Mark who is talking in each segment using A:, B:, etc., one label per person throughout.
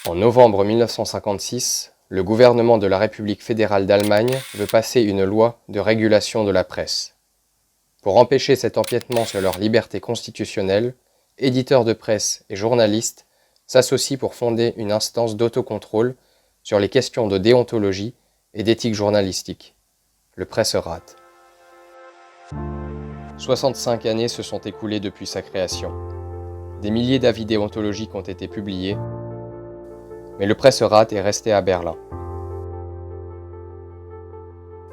A: En novembre 1956, le gouvernement de la République fédérale d'Allemagne veut passer une loi de régulation de la presse. Pour empêcher cet empiètement sur leur liberté constitutionnelle, éditeurs de presse et journalistes s'associent pour fonder une instance d'autocontrôle sur les questions de déontologie et d'éthique journalistique, le Presserat. 65 années se sont écoulées depuis sa création. Des milliers d'avis déontologiques ont été publiés, mais le Presserat est resté à Berlin.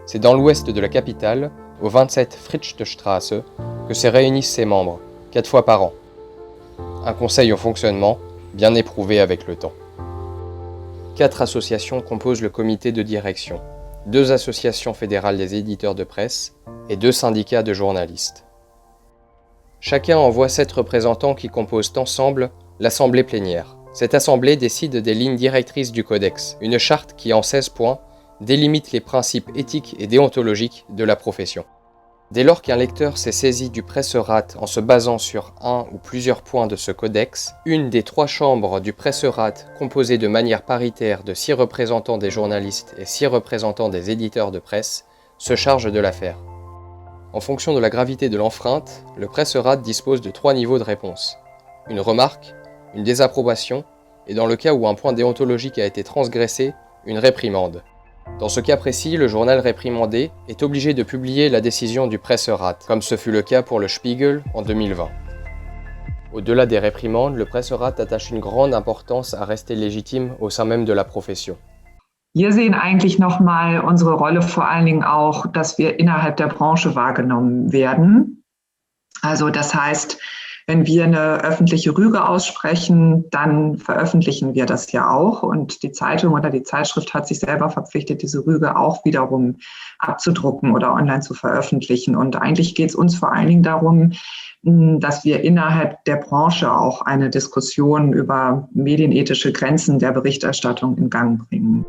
A: C'est dans l'ouest de la capitale, au 27 Fritzstestraße, que se réunissent ses membres, 4 fois par an. Un conseil au fonctionnement, bien éprouvé avec le temps. 4 associations composent le comité de direction, 2 associations fédérales des éditeurs de presse et 2 syndicats de journalistes. Chacun envoie 7 représentants qui composent ensemble l'assemblée plénière. Cette assemblée décide des lignes directrices du codex, une charte qui, en 16 points, délimite les principes éthiques et déontologiques de la profession. Dès lors qu'un lecteur s'est saisi du Presserat en se basant sur un ou plusieurs points de ce codex, une des 3 chambres du Presserat, composée de manière paritaire de 6 représentants des journalistes et 6 représentants des éditeurs de presse, se charge de l'affaire. En fonction de la gravité de l'enfreinte, le Presserat dispose de 3 niveaux de réponse. Une remarque, une désapprobation, et dans le cas où un point déontologique a été transgressé, une réprimande. Dans ce cas précis, le journal réprimandé est obligé de publier la décision du Presserat, comme ce fut le cas pour le Spiegel en 2020. Au-delà des réprimandes, le Presserat attache une grande importance à rester légitime au sein même de la profession.
B: Wir sehen eigentlich nochmal unsere Rolle vor allen Dingen auch, dass wir innerhalb der Branche wahrgenommen werden. Also das heißt, wenn wir eine öffentliche Rüge aussprechen, dann veröffentlichen wir das ja auch. Und die Zeitung oder die Zeitschrift hat sich selber verpflichtet, diese Rüge auch wiederum abzudrucken oder online zu veröffentlichen. Und eigentlich geht es uns vor allen Dingen darum, dass wir innerhalb der Branche auch eine Diskussion über medienethische Grenzen der Berichterstattung in Gang bringen.